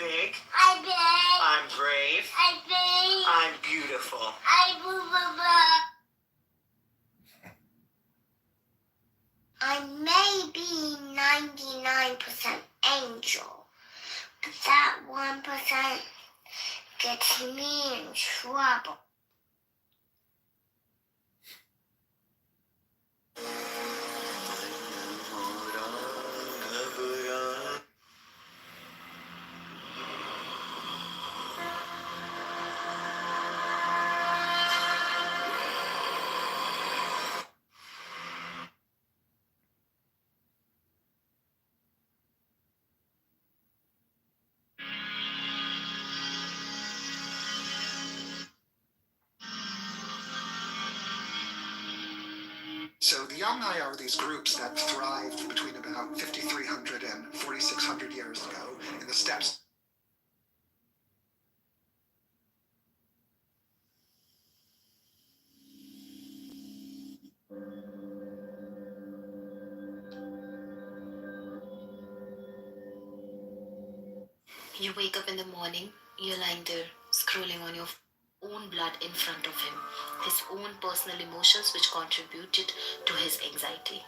big. I'm big. I'm brave. I'm big. I'm beautiful. I'm blah, blah, blah. I may be 99% angel, but that 1% gets me in trouble. So the Yamnai are these groups that thrived between about 5,300 and 4,600 years ago in the steppes. You wake up in the morning, you're lying there, scrolling on your own blood in front of him, his own personal emotions which contributed to his anxiety.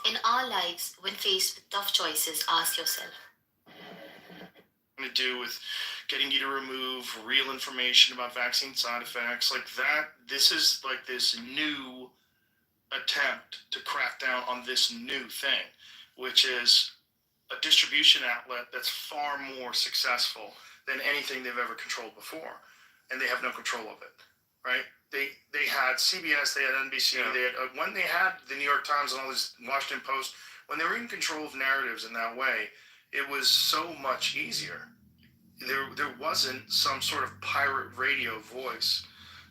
In our lives, when faced with tough choices, ask yourself, to do with getting you to remove real information about vaccine side effects like that. This is like this new attempt to crack down on this new thing, which is a distribution outlet that's far more successful than anything they've ever controlled before, and they have no control of it, right? They had CBS, they had NBC, they had when they had the New York Times and all this Washington Post, when they were in control of narratives in that way, it was so much easier. There wasn't some sort of pirate radio voice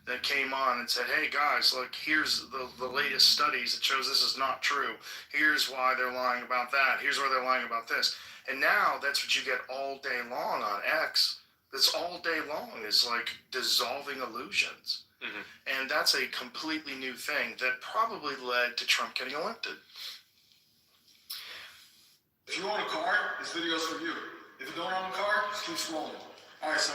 that came on and said, hey guys, look, here's the latest studies that shows this is not true. Here's why they're lying about that. Here's why they're lying about this. And now that's what you get all day long on X. That's all day long is like dissolving illusions. Mm-hmm. And that's a completely new thing that probably led to Trump getting elected. If you own a car, this video's for you. If you don't own a car, just keep scrolling. All right, so.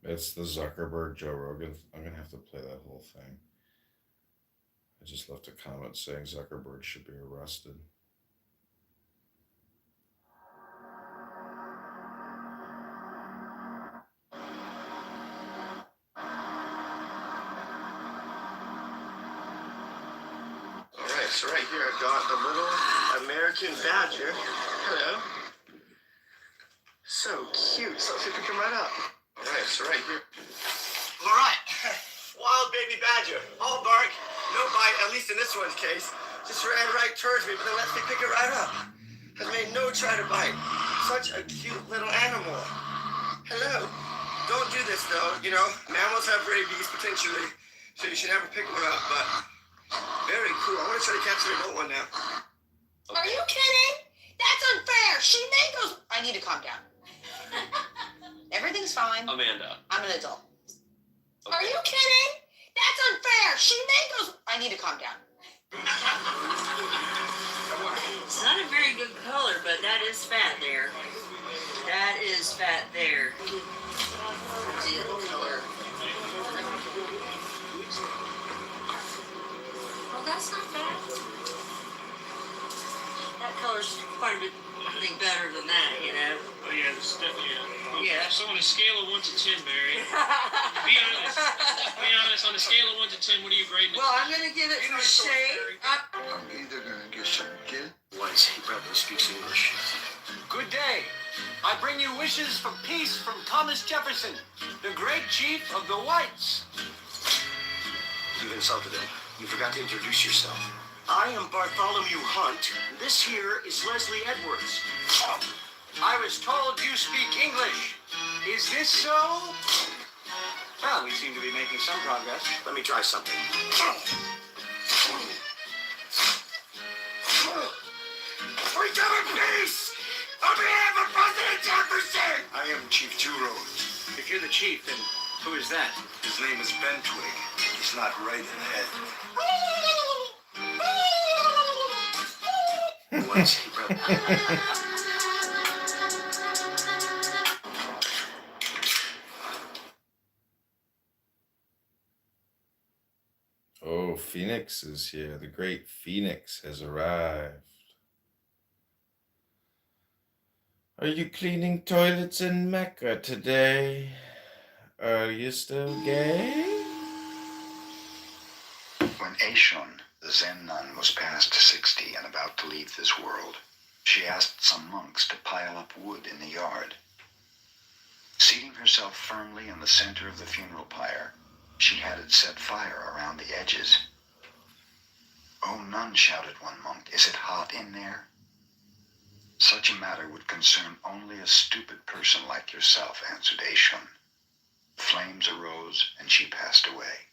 It's the Zuckerberg Joe Rogan. I'm going to have to play that whole thing. I just left a comment saying Zuckerberg should be arrested. All right, so right here I've got the little American badger. Hello. So cute. So if you come right up. All right, so right here. All right. Wild baby badger. All bark, no bite, at least in this one's case. Just ran right towards me, but then lets me pick it right up. Has made no try to bite. Such a cute little animal. Hello. Don't do this though. You know, mammals have rabies potentially, so you should never pick one up, but very cool. I want to try to catch an adult one now. Are you kidding? That's unfair. She made those. I need to calm down. Everything's fine. Amanda. I'm an adult. Okay. Are you kidding? That's unfair. She made those. I need to calm down. It's not a very good color, but that is fat there. That is fat there. Deal color. Well, that's not bad. That color's quite a bit, I think, better than that, you know? Oh yeah, this is definitely Yeah. So on a scale of 1 to 10, Barry, be honest, on a scale of 1 to 10, what are you grading it? Well, I'm going to give it for shade. I'm either going to get some kid. Once he probably speaks English. Good day. I bring you wishes for peace from Thomas Jefferson, the great chief of the whites. You've insulted him. You forgot to introduce yourself. I am Bartholomew Hunt. This here is Leslie Edwards. I was told you speak English. Is this so? Well, we seem to be making some progress. Let me try something. Freedom and peace! On behalf of President Jefferson! I am Chief Two Roads. If you're the chief, then who is that? His name is Ben Twig. He's not right in the head. Once he probably... Oh, Phoenix is here. The great Phoenix has arrived. Are you cleaning toilets in Mecca today? Are you still gay? When Aishun, the Zen nun, was past 60 and about to leave this world, she asked some monks to pile up wood in the yard. Seating herself firmly in the center of the funeral pyre, she had it set fire around the edges. "Oh, nun," shouted one monk, "is it hot in there?" "Such a matter would concern only a stupid person like yourself," answered Aishun. Flames arose, and she passed away.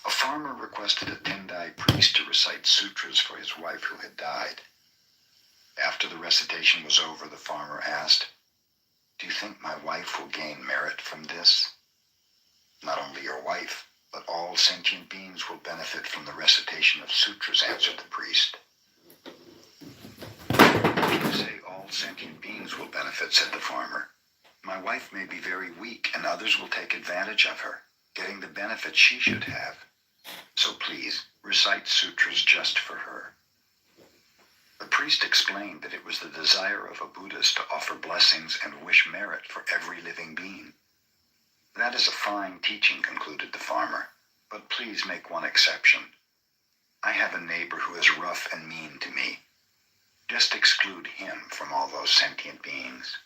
A farmer requested a Tendai priest to recite sutras for his wife who had died. After the recitation was over, the farmer asked, "Do you think my wife will gain merit from this?" "Not only your wife, but all sentient beings will benefit from the recitation of sutras," answered the priest. "You say all sentient beings will benefit," said the farmer. "My wife may be very weak, and others will take advantage of her, getting the benefit she should have. So please, recite sutras just for her." The priest explained that it was the desire of a Buddhist to offer blessings and wish merit for every living being. "That is a fine teaching," concluded the farmer, "but please make one exception. I have a neighbor who is rough and mean to me. Just exclude him from all those sentient beings."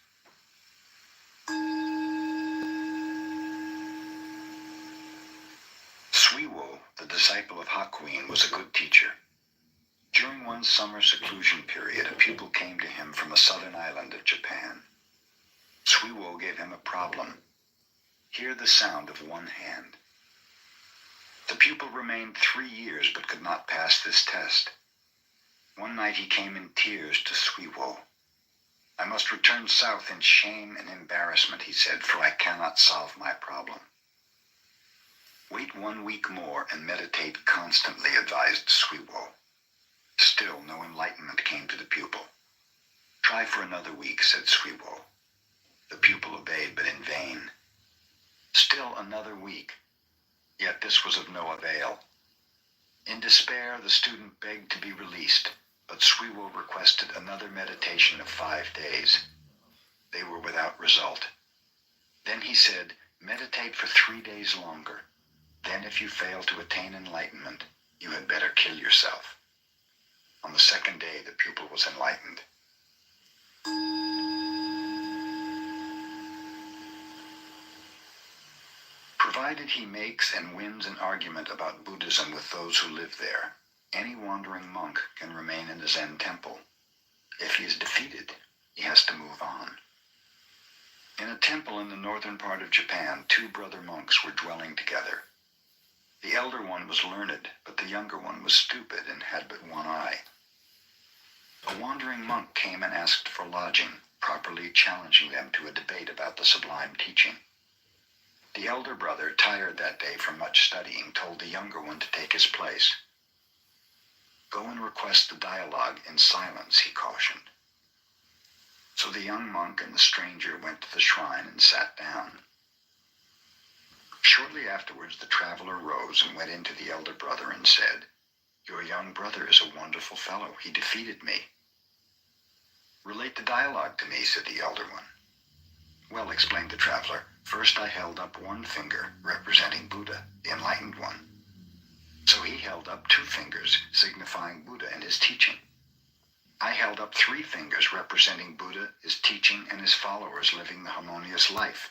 Suiwo, the disciple of Hakuin, was a good teacher. During one summer seclusion period, a pupil came to him from a southern island of Japan. Suiwo gave him a problem. Hear the sound of one hand. The pupil remained 3 years but could not pass this test. One night he came in tears to Suiwo. "I must return south in shame and embarrassment," he said, "for I cannot solve my problem." "Wait 1 week more and meditate constantly," advised Suiwo. Still no enlightenment came to the pupil. "Try for another week," said Suiwo. The pupil obeyed, but in vain. Still another week. Yet this was of no avail. In despair, the student begged to be released, but Suiwo requested another meditation of 5 days. They were without result. Then he said, "Meditate for 3 days longer. Then if you fail to attain enlightenment, you had better kill yourself." On the 2nd day, the pupil was enlightened. Provided he makes and wins an argument about Buddhism with those who live there, any wandering monk can remain in the Zen temple. If he is defeated, he has to move on. In a temple in the northern part of Japan, 2 brother monks were dwelling together. The elder one was learned, but the younger one was stupid and had but one eye. A wandering monk came and asked for lodging, properly challenging them to a debate about the sublime teaching. The elder brother, tired that day from much studying, told the younger one to take his place. "Go and request the dialogue in silence," he cautioned. So the young monk and the stranger went to the shrine and sat down. Shortly afterwards, the traveler rose and went into the elder brother and said, "Your young brother is a wonderful fellow. He defeated me." "Relate the dialogue to me," said the elder one. "Well," explained the traveler, "first I held up one finger, representing Buddha, the enlightened one. So he held up 2 fingers, signifying Buddha and his teaching. I held up 3 fingers, representing Buddha, his teaching, and his followers living the harmonious life.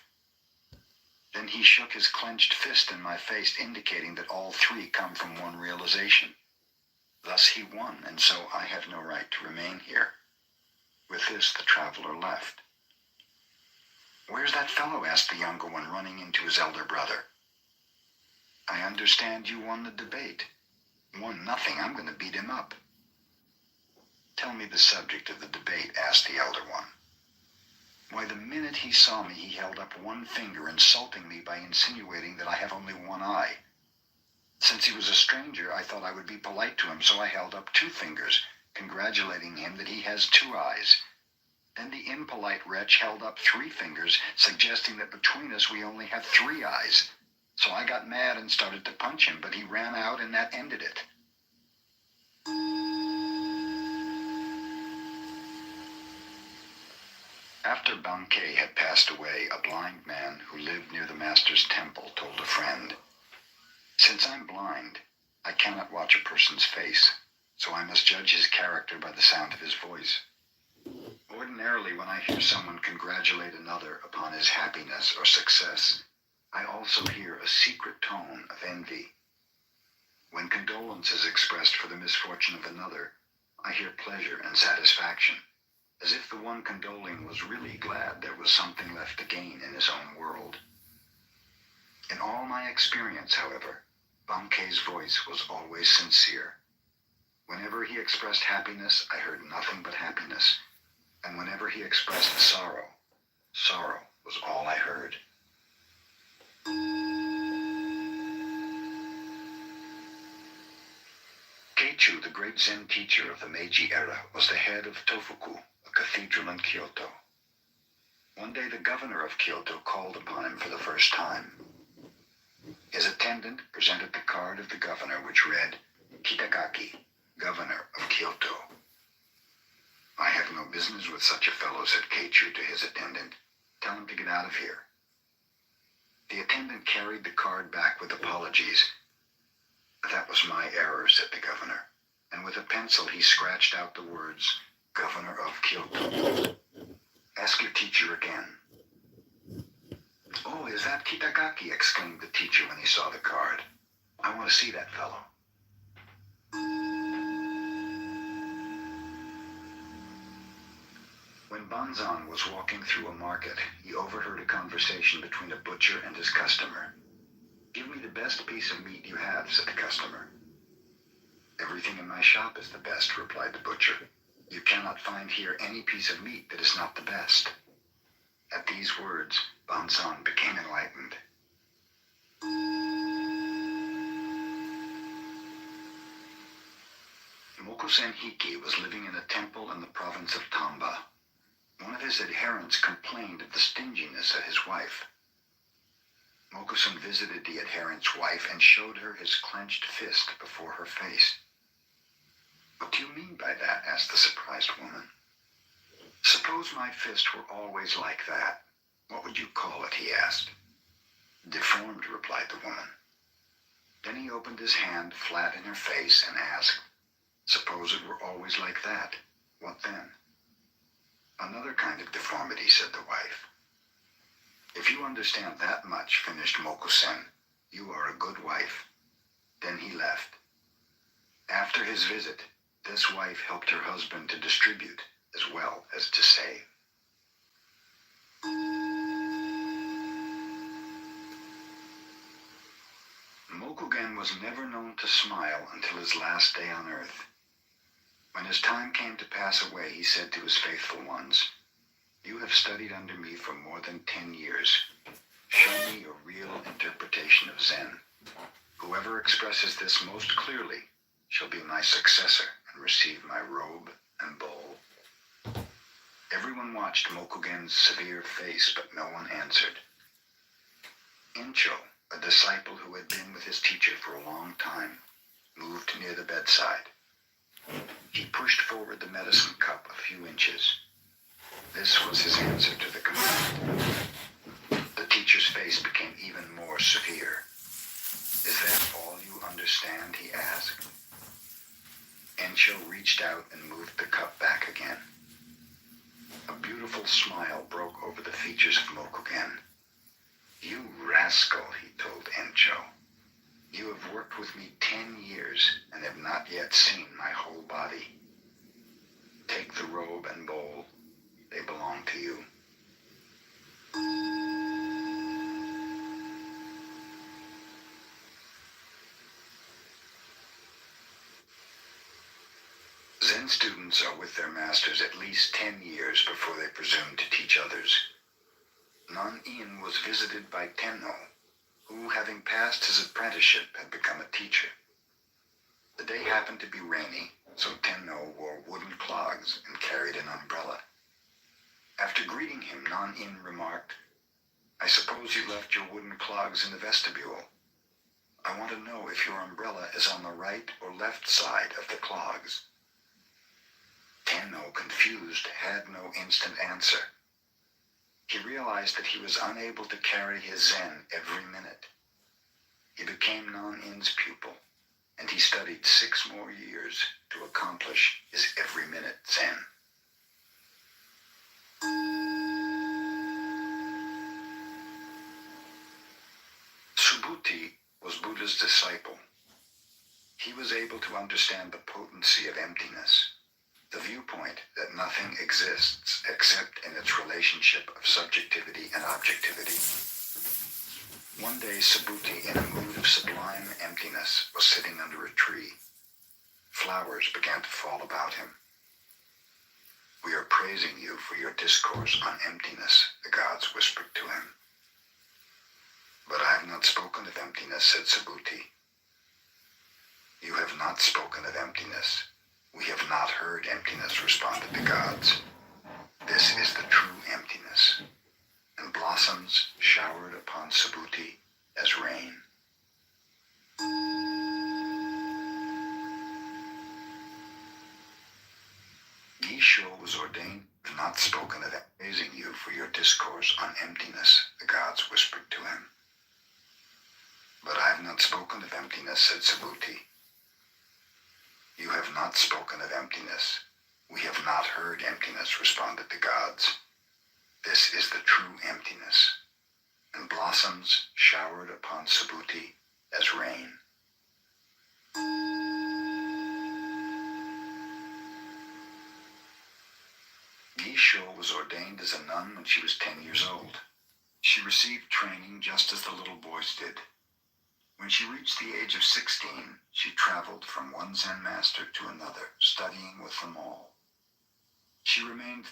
Then he shook his clenched fist in my face, indicating that all 3 come from one realization. Thus he won, and so I have no right to remain here." With this, the traveler left. "Where's that fellow?" asked the younger one, running into his elder brother. "I understand you won the debate." "Won nothing. I'm going to beat him up." "Tell me the subject of the debate," asked the elder one. "Why, the minute he saw me, he held up one finger, insulting me by insinuating that I have only one eye. Since he was a stranger, I thought I would be polite to him, so I held up 2 fingers, congratulating him that he has 2 eyes. Then the impolite wretch held up 3 fingers, suggesting that between us we only have 3 eyes. So I got mad and started to punch him, but he ran out and that ended it. After Bankei had passed away, a blind man who lived near the master's temple told a friend, "Since I'm blind, I cannot watch a person's face, so I must judge his character by the sound of his voice. Ordinarily, when I hear someone congratulate another upon his happiness or success, I also hear a secret tone of envy. When condolence is expressed for the misfortune of another, I hear pleasure and satisfaction, as if the one condoling was really glad there was something left to gain in his own world. In all my experience, however, Bankei's voice was always sincere. Whenever he expressed happiness, I heard nothing but happiness, and whenever he expressed sorrow, sorrow was all I heard." Keichu, the great Zen teacher of the Meiji era, was the head of Tofuku, a cathedral in Kyoto. One day the governor of Kyoto called upon him for the first time. His attendant presented the card of the governor, which read, "Kitagaki, Governor of Kyoto." "I have no business with such a fellow," said Keichu to his attendant. "Tell him to get out of here." The attendant carried the card back with apologies. "That was my error," said the governor, and with a pencil he scratched out the words, "Governor of Kyoto." "Ask your teacher again." "Oh, is that Kitagaki?" exclaimed the teacher when he saw the card. "I want to see that fellow." When Banzan was walking through a market, he overheard a conversation between a butcher and his customer. "Give me the best piece of meat you have," said the customer. "Everything in my shop is the best," replied the butcher. "You cannot find here any piece of meat that is not the best." At these words, Banzan became enlightened. Mokusen Hiki was living in a temple in the province of Tamba. One of his adherents complained of the stinginess of his wife. Mokusen visited the adherent's wife and showed her his clenched fist before her face. "What do you mean by that?" asked the surprised woman. "Suppose my fist were always like that. What would you call it?" he asked. "Deformed," replied the woman. Then he opened his hand flat in her face and asked, "Suppose it were always like that. What then?" "Another kind of deformity," said the wife. "If you understand that much," finished Mokusen, "you are a good wife." Then he left. After his visit, this wife helped her husband to distribute as well as to save. Mokugen was never known to smile until his last day on earth. When his time came to pass away, he said to his faithful ones, "You have studied under me for more than 10 years. Show me your real interpretation of Zen. Whoever expresses this most clearly shall be my successor and receive my robe and bowl." Everyone watched Mokugen's severe face, but no one answered. Encho, a disciple who had been with his teacher for a long time, moved near the bedside. He pushed forward the medicine cup a few inches. This was his answer to the command. The teacher's face became even more severe. "Is that all you understand?" he asked. Encho reached out and moved the cup back again. A beautiful smile broke over the features of Mokugen. "You rascal," he told Encho. "You have worked with me 10 years and have not yet seen my whole body. Take the robe and bowl. They belong to you." Zen students are with their masters at least 10 years before they presume to teach others. Non-In was visited by Tenno, who, having passed his apprenticeship, had become a teacher. The day happened to be rainy, so Tenno wore wooden clogs and carried an umbrella. After greeting him, Non-In remarked, "I suppose you left your wooden clogs in the vestibule. I want to know if your umbrella is on the right or left side of the clogs." Tenno, confused, had no instant answer. He realized that he was unable to carry his Zen every minute. He became Non-In's pupil, and he studied 6 more years to accomplish his every minute Zen. Subhuti was Buddha's disciple. He was able to understand the potency of emptiness, the viewpoint that nothing exists except in its relationship of subjectivity and objectivity. One day, Subhuti, in a mood of sublime emptiness, was sitting under a tree. Flowers began to fall about him. "We are praising you for your discourse on emptiness," the gods whispered to him. "But I have not spoken of emptiness," said Subhuti. "You have not spoken of emptiness. We have not heard emptiness," responded the gods. "This is the true emptiness." And blossoms showered upon Subhuti as rain. Gisho was ordained, "Not spoken of praising you for your discourse on emptiness," the gods whispered to him. "But I have not spoken of emptiness," said Subhuti. "You have not spoken of emptiness. We have not heard emptiness," responded the gods. "This is the true emptiness." And blossoms showered upon Subhuti as rain. Gisho was ordained as a nun when she was 10 years old. She received training just as the little boys did. When she reached the age of 16, she traveled from one Zen master to another, studying with them all. She remained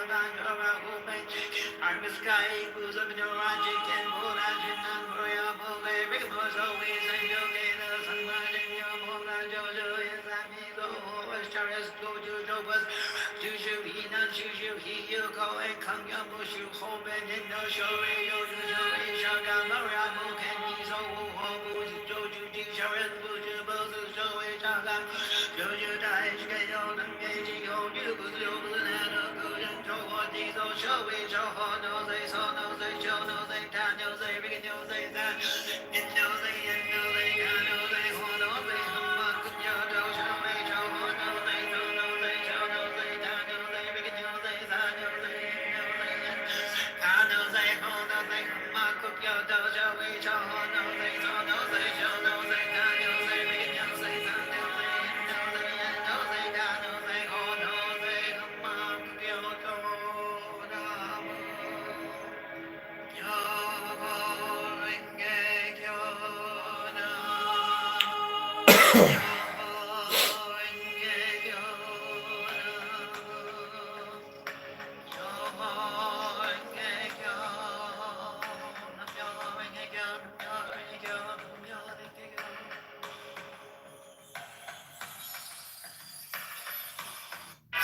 I'm the sky, who's up in your logic and bull engine and variable. Rick was always a yoga, sunlight in your moon and Jojo is that me go. Stars go to Jobas. Juju, he not Juju, he you go and come your bush, you hope and in no show. You show down the ramble, can he so hope? Joju, show it, Buju, Bozu, show it, Joju dies, get on and gaging on you, Buju, and a good and show what these all show it, show how no they saw no they show no they can no they begin no they that and no they and no they can no they hold no they come up with your dough show they show how no they show no they show no they can no they begin no they that no they no they can no they hold no they come up with your dough show they show how no they show no they show no they can no they begin no they that no they no they and no they can no they hold no they come up with your dough.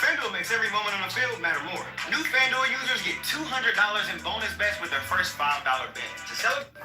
FanDuel makes every moment on the field matter more. New FanDuel users get $200 in bonus bets with their first $5 bet. To celebrate.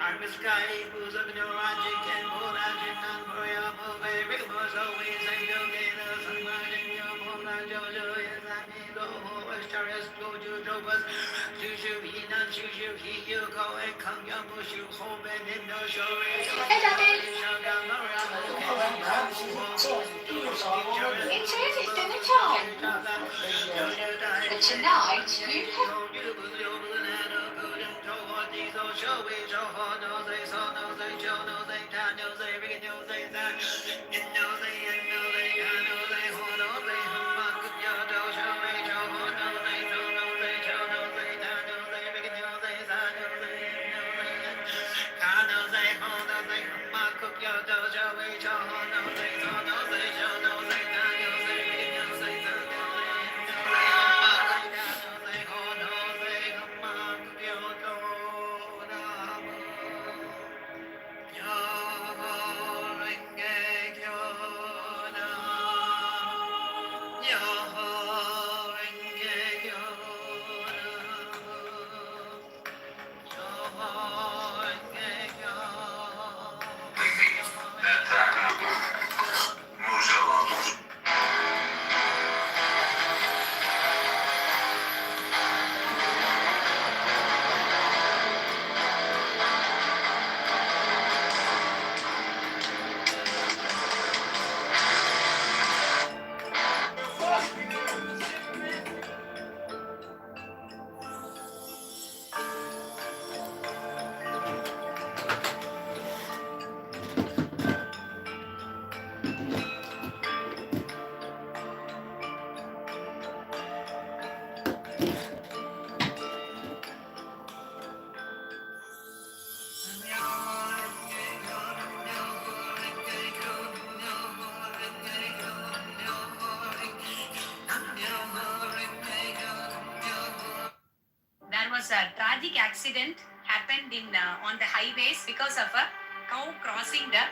I'm the sky, who's up in your logic and bull engine and variable. Rick was always a yoga, sunlight in your moon and Jojo is that me go. Stars go to Jobas. Juju, he not Juju, he you go and come your bush, you hope and in no show. Hey, Daddy. It is, it's dinner time. And tonight, you have... was a tragic accident happened in on the highways because of a cow crossing the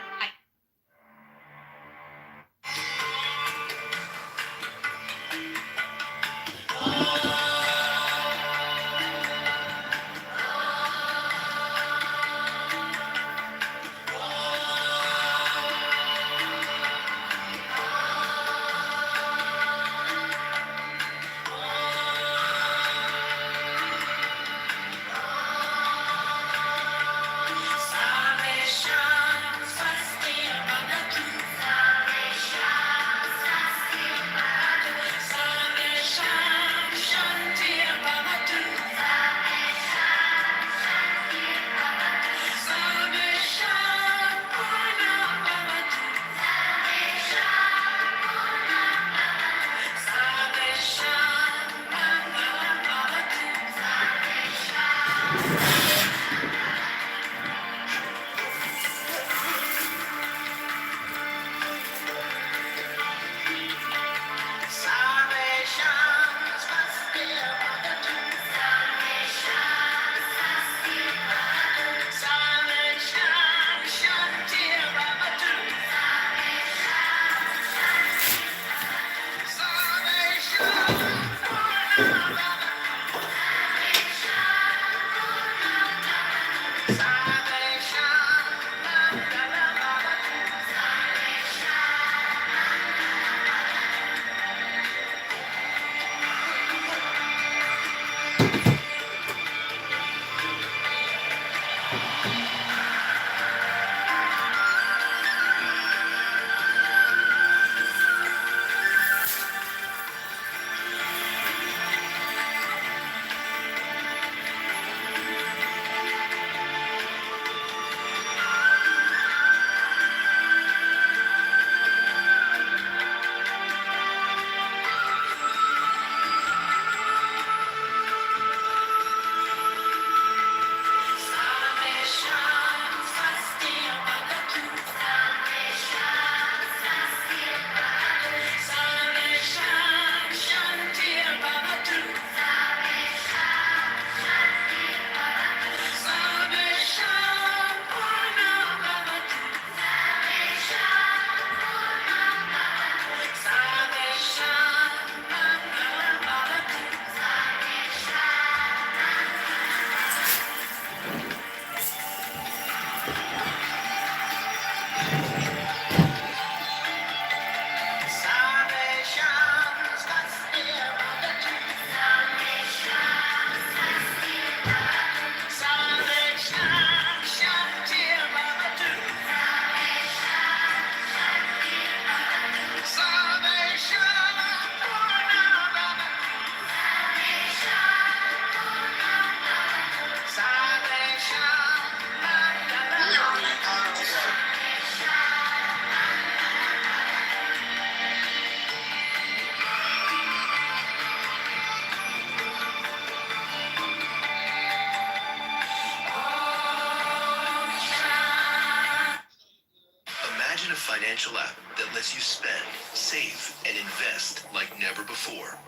Imagine a financial app that lets you spend, save, and invest like never before.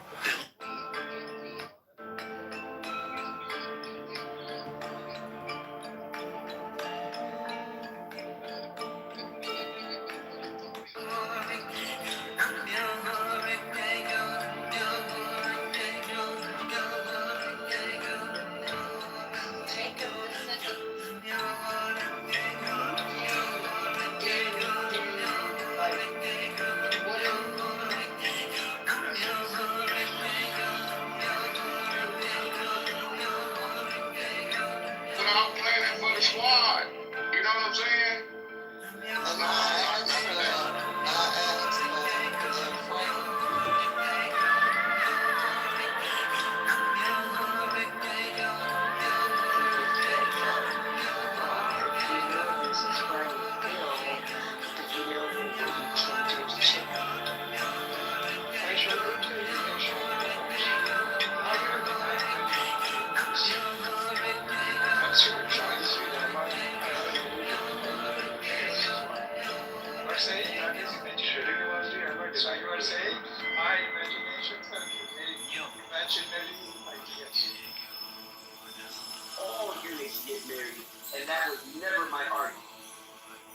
get married, and that was never my argument.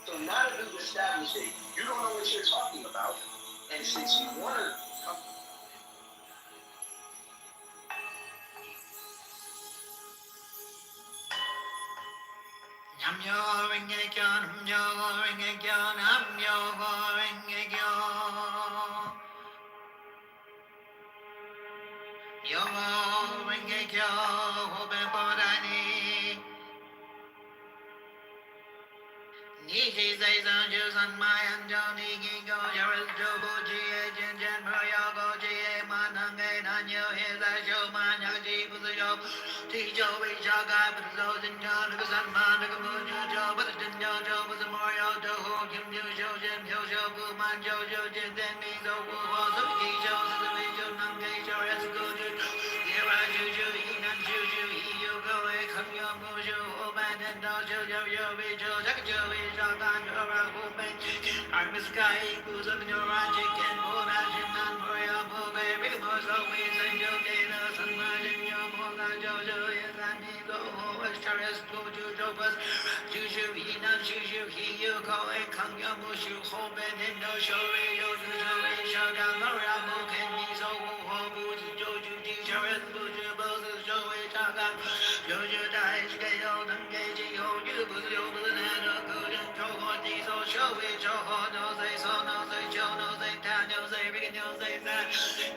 So now that we've established that you don't know what you're talking about, and since you want to come Namyo Renge-kyo, Namyo Renge-kyo, Namyo Renge-kyo. Yo Renge-kyo, Hobe Bodani. Niji Seizon Jusan Mayan Joni Gingo Yaris Jobo Jie Jin Jen Murayogo Jie Manange Nanyo Hisa Shoman Yakaji Buzuyo Tijo Vishaga Buzo Jinjo Nukusan Man Nukamujo Jo Buzinjo Jo Buzamorio Doho Kim Yu Sho Jin Hyo Sho Kuman Jo Jo Jin Zen Mizo Wu Ho Suki Sho Suzuki Jo Nange Sho Yasugo Ju Yira Juju Inan Juju Hiyu Go E Kamyo Mushu Oban and Dojo Yo Yo Bijo Jakajo I'm a sky who's up in your magic and more magic and for your boy, big more so we send you data, some magic, your more than Jojo, yes, I need go over, Charles, go to Jobus, Juju, he not Juju, he you go and come your bush, you hope and in no show, you do the show down the ramble, can be so hobo, Joju, Charles, Buju, Boses, Joey, Chaga, Jojo, dies, get on and gage, you, Buju, Banana, good and Joe, so show it, Joe, no, they so no, they Joe, no, they down, no, they rig, no, they that,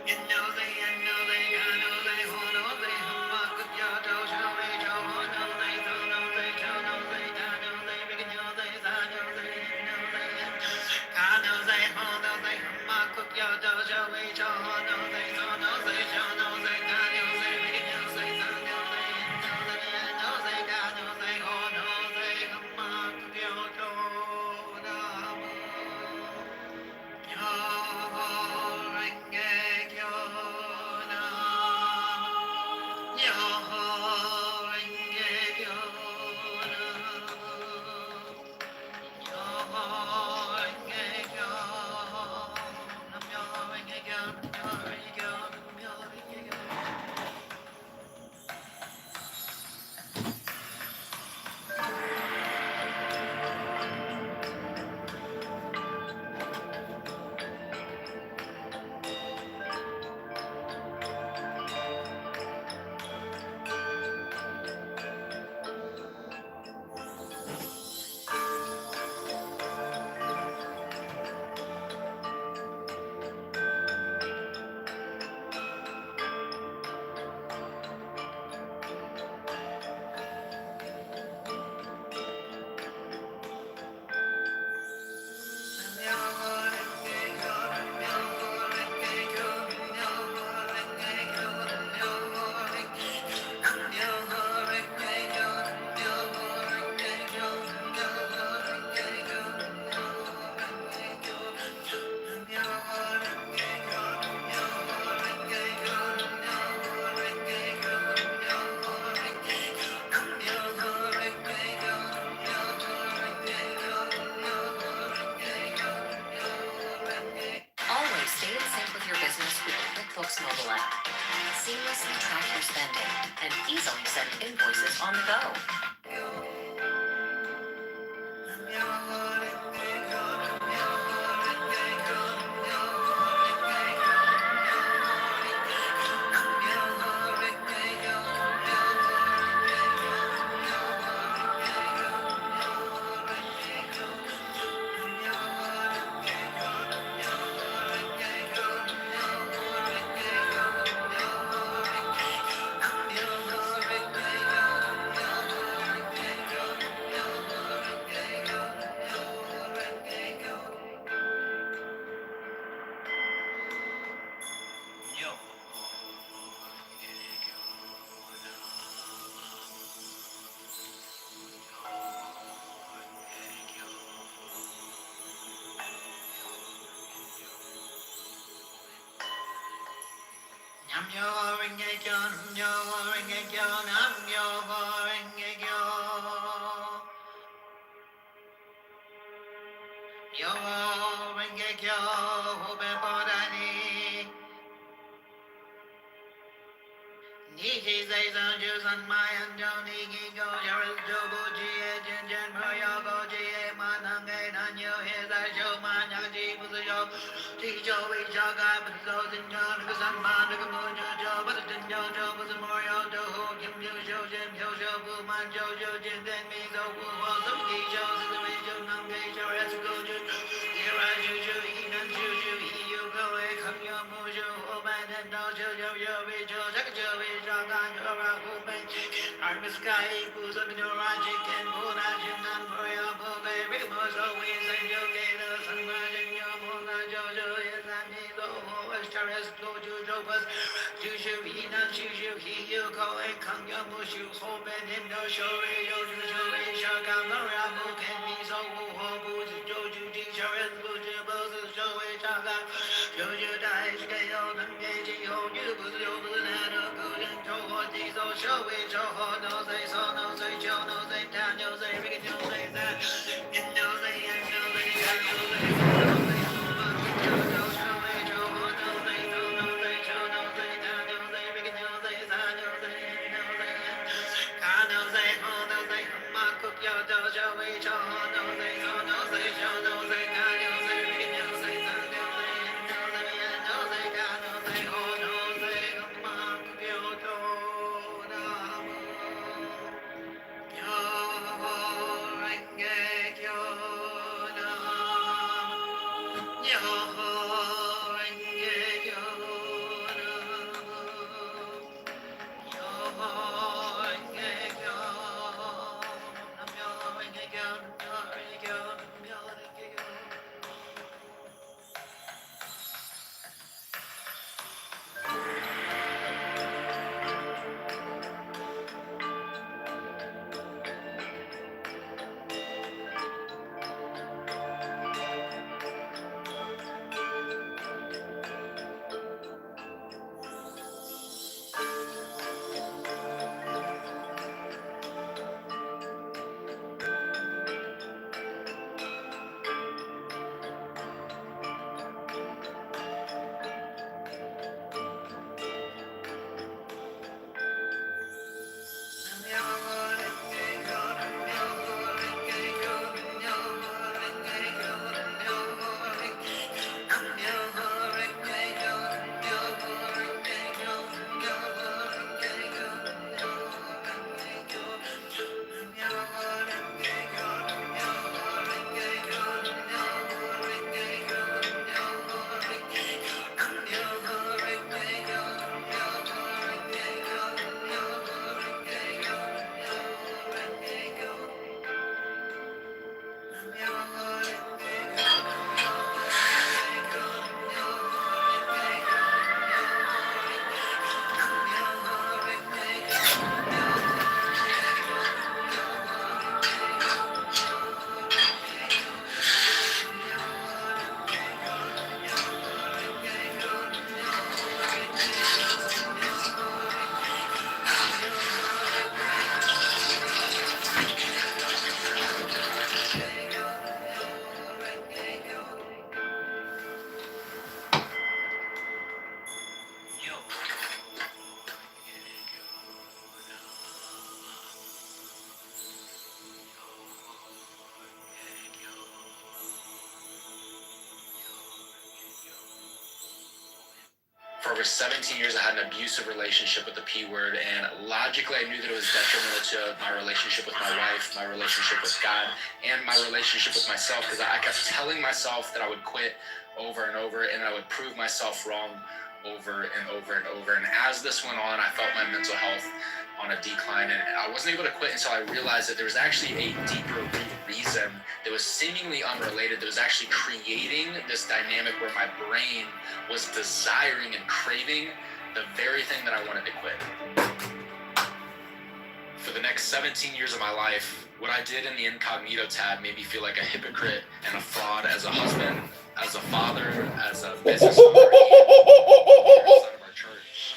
you know, they and no, they got no, they hold no, they walk with your toe, show it, Joe, no, they so no, they Joe, no, they down, no, they rig, no, they that, no, they no, they got no, they hold no, they walk with your toe, show it, Joe, no, they so no, they Joe, no, they got no, they rig, no, they that, no, they no, they got no, they hold no, they walk with your toe, no. Always stay in sync with your business with the QuickBooks mobile app. Seamlessly track your spending and easily send invoices on the go. He says on Jews on my and Johnny go Jared Jobo G Jen Mario go G Manangan on you his I show man Yagi was a job Tijo we jaga but those in John because I'm man the Mojo but the Jojo was a Mario do Kim you show Jim Jojo Boo Man Jojo Jim then me go Boo was the Key shows in the region of Gajo as go to here I Juju Enan Juju you go away come your Mojo Oban and Dojo Yo Jojo Jakajo I'm a sky who's up in your magic and Bonajan and Boya Boga, Rigamos always and Yoga, Sunrise your Mona Jojo, and Namigo, Westeros, Gojo, Jopas, Jushu, Hinan, Jushu, Hiyoko, and Kanga Mushu, Hope and him no show, Yojo, Shaka, Marabo, can be so Hobu, Jojo, Tisha, and Gojo, Boses, Joey, Chaka, Jojo, Dice, Gayo, and Gaji, Hoju, Buzo, and Golden Joe, Diesel, Show, Joe, no, they saw, no, they show, no, they down, no, they read, no, they that, and no, they, and no, they, and no, they, no, they, no, show, no, they, no, they show, no, they down, no, they read, no, they that, no, they, no, they, no, they, no, they, Mark, cook your dojo, we show, no, they, no, they show, no, they down, no, they read, no, they that, no, they, no, they, no, they got, no, they, oh, no, they, Mark, your dojo, no, For over 17 years, I had an abusive relationship with the P word, and logically, I knew that it was detrimental to my relationship with my wife, my relationship with God, and my relationship with myself, because I kept telling myself that I would quit over and over, and I would prove myself wrong over and over and over. And as this went on, I felt my mental health on a decline, and I wasn't able to quit until I realized that there was actually a deeper root reason that was seemingly unrelated, that was actually creating this dynamic where my brain was desiring and craving the very thing that I wanted to quit. For the next 17 years of my life, what I did in the incognito tab made me feel like a hypocrite and a fraud as a husband, as a father, as a business owner, outside of our church.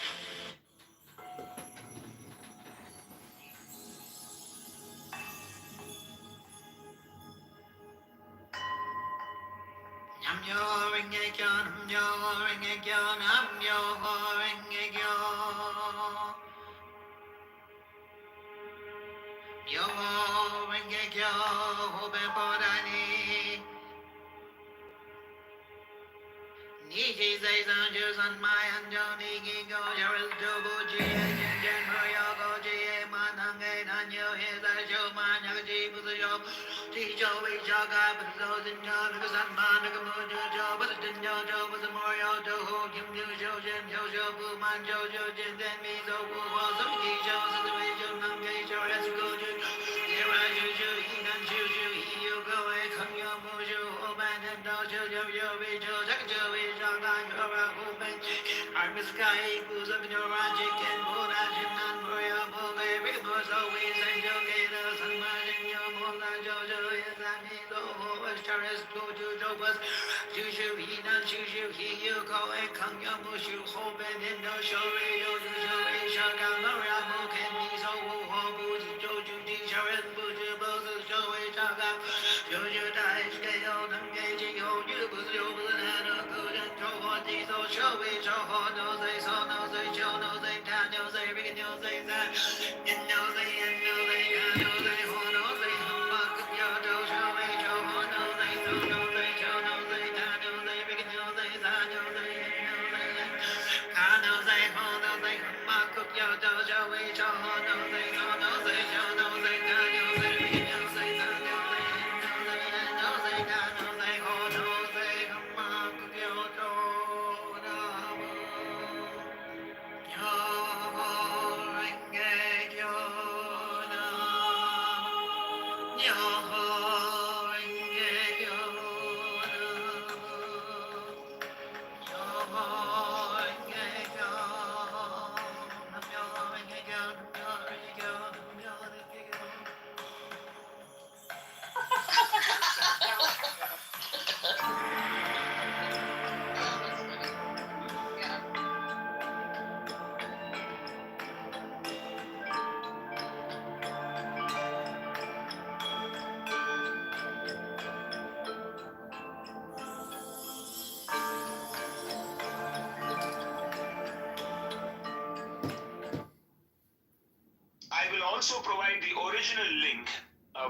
I will also provide the original link,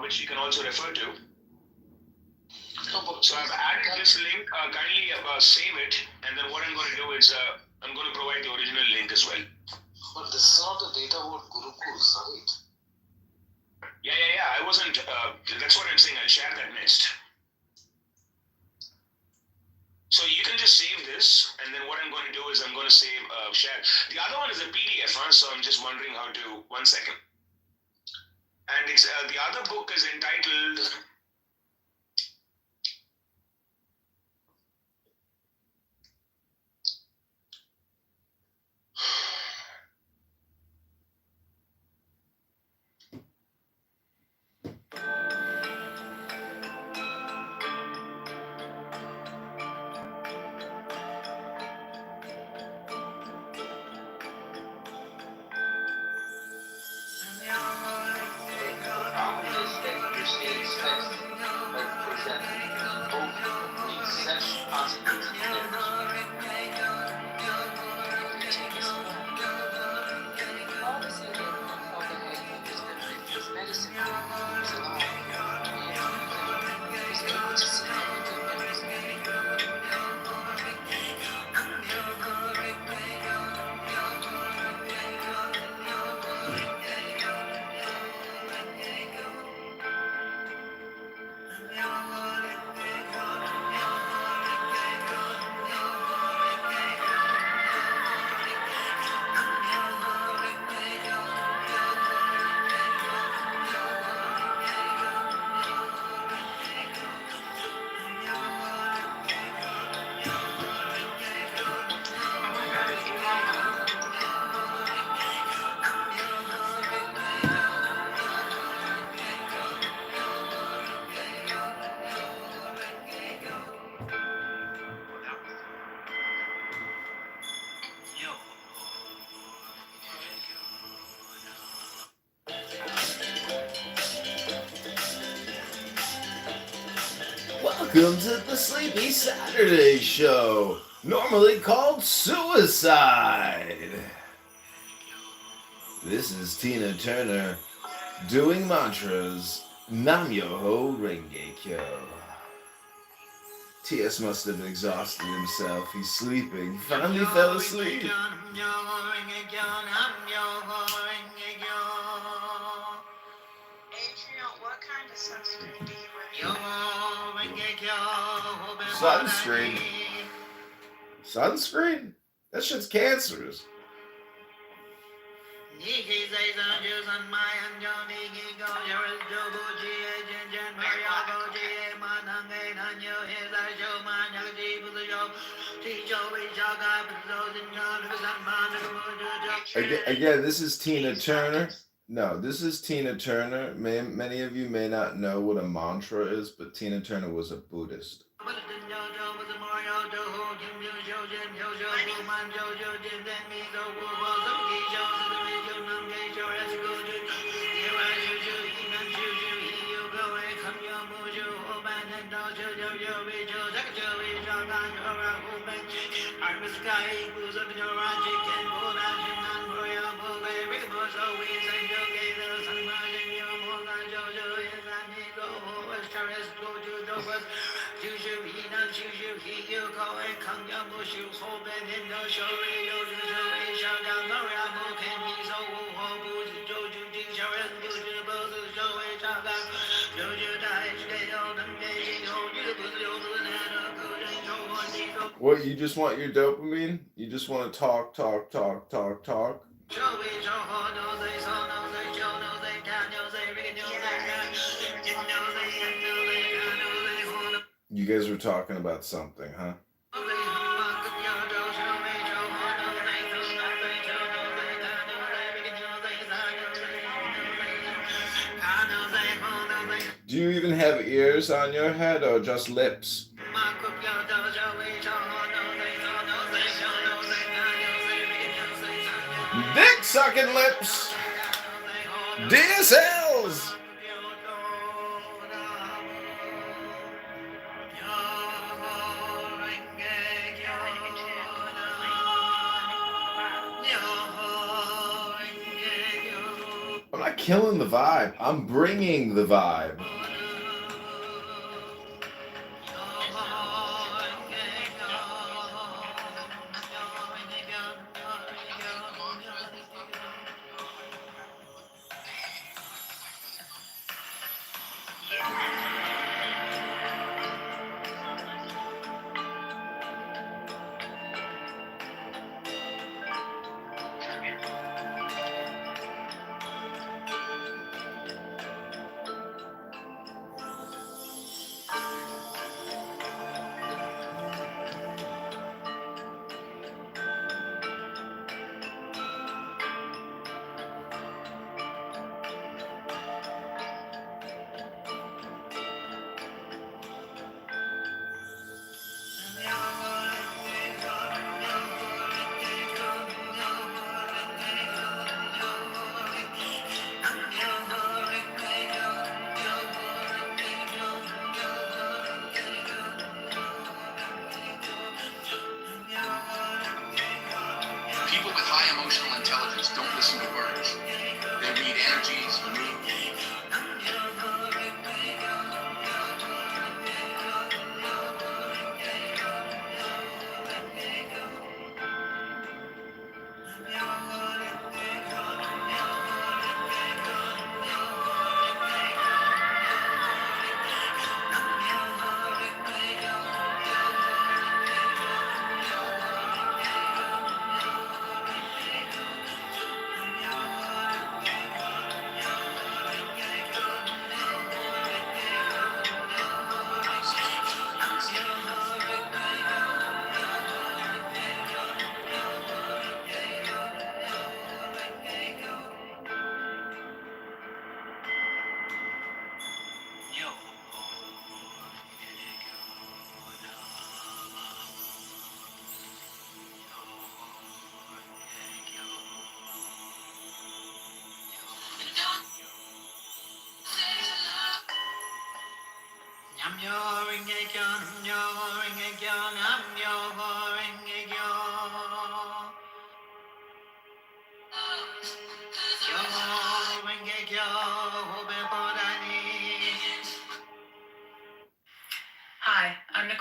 which you can also refer to. So I've added this link. Kindly save it, and then what I'm going to do is I'm going to provide the original link as well. But this is not the data about Gurukuls, right? Yeah. I wasn't. That's what I'm saying. I'll share that next. So you can just save this, and then what I'm going to do is I'm going to save share. The other one is a PDF, so I'm just wondering how to. 1 second. And it's the other book is entitled. Welcome to the Sleepy Saturday Show, normally called Suicide. This is Tina Turner doing mantras. Nam-myoho Renge-kyo. T.S. must have exhausted himself. He's sleeping. He finally fell asleep. Adriel, what kind of sunscreen do you wear? Sunscreen. Sunscreen? That shit's cancerous. Again, this is Tina Turner. No, this is Tina Turner. Many of you may not know what a mantra is, but Tina Turner was a Buddhist. What, you just want your dopamine? You just want to talk? You guys were talking about something, huh? Do you even have ears on your head or just lips? Dick sucking lips. DSLs. I'm not killing the vibe. I'm bringing the vibe. People with high emotional intelligence don't listen to words. They read energies, moods.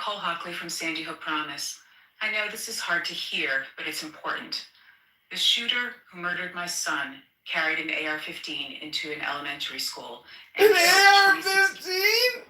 Nicole Hockley from Sandy Hook Promise. I know this is hard to hear, but it's important. The shooter who murdered my son carried an AR-15 into an elementary school. An AR-15?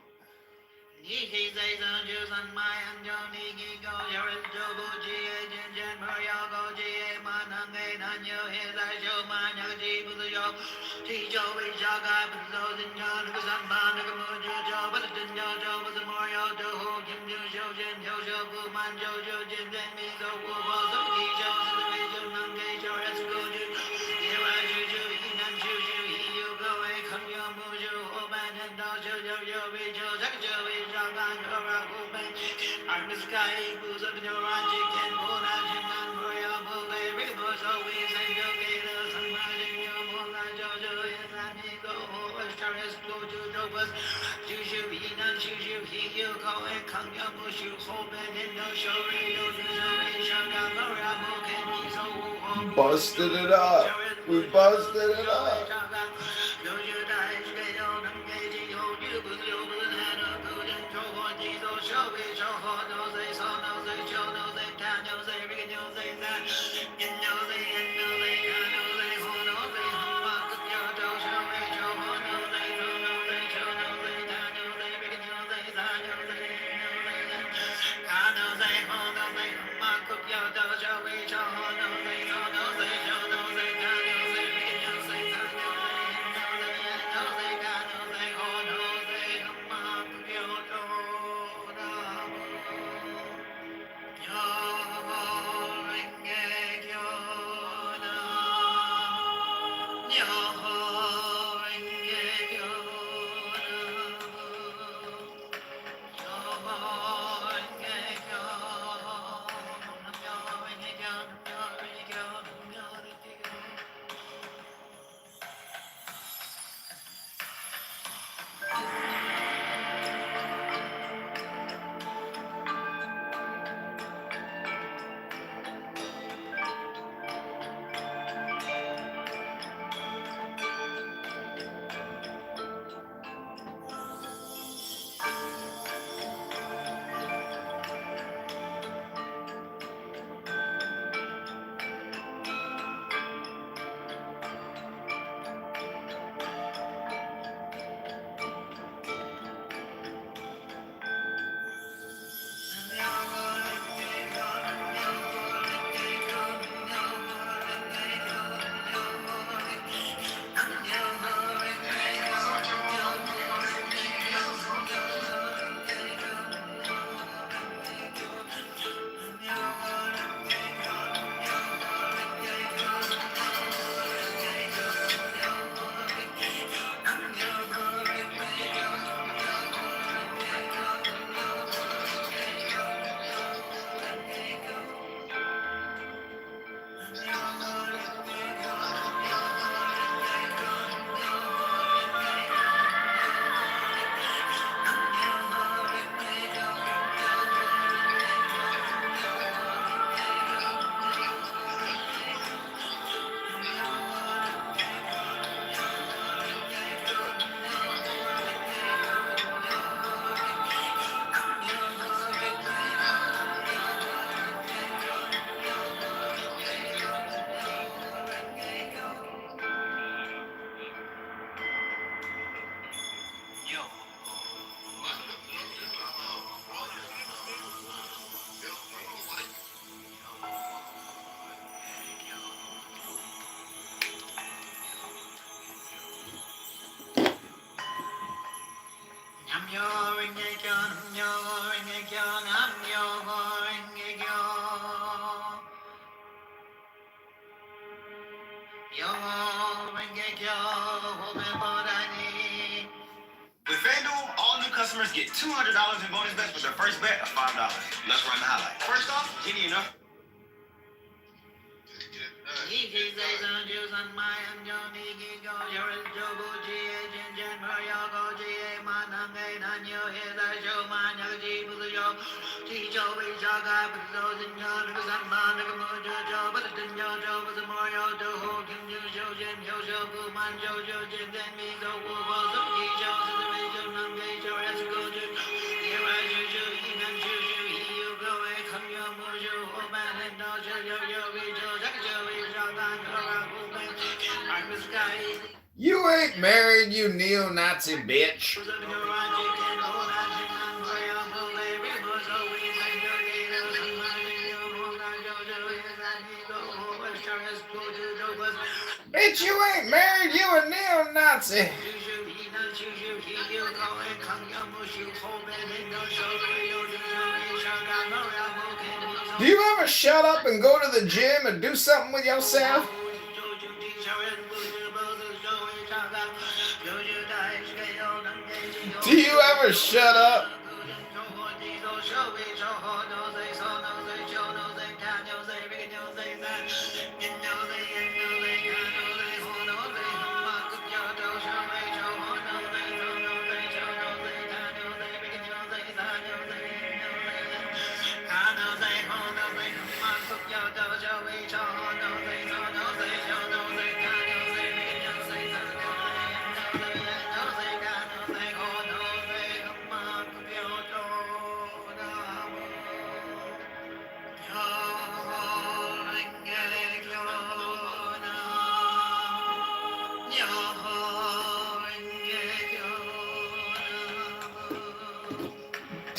Busted it up. We busted it up. With FanDuel, all new customers get $200 in bonus bets with their first bet of $5. Let's run the highlight. First off, Jenny enough. You ain't married, you neo-Nazi bitch. Bitch, you ain't married, you a neo-Nazi. Do you ever shut up and go to the gym and do something with yourself? Do you ever shut up?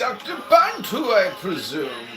Dr. Bantu, I presume.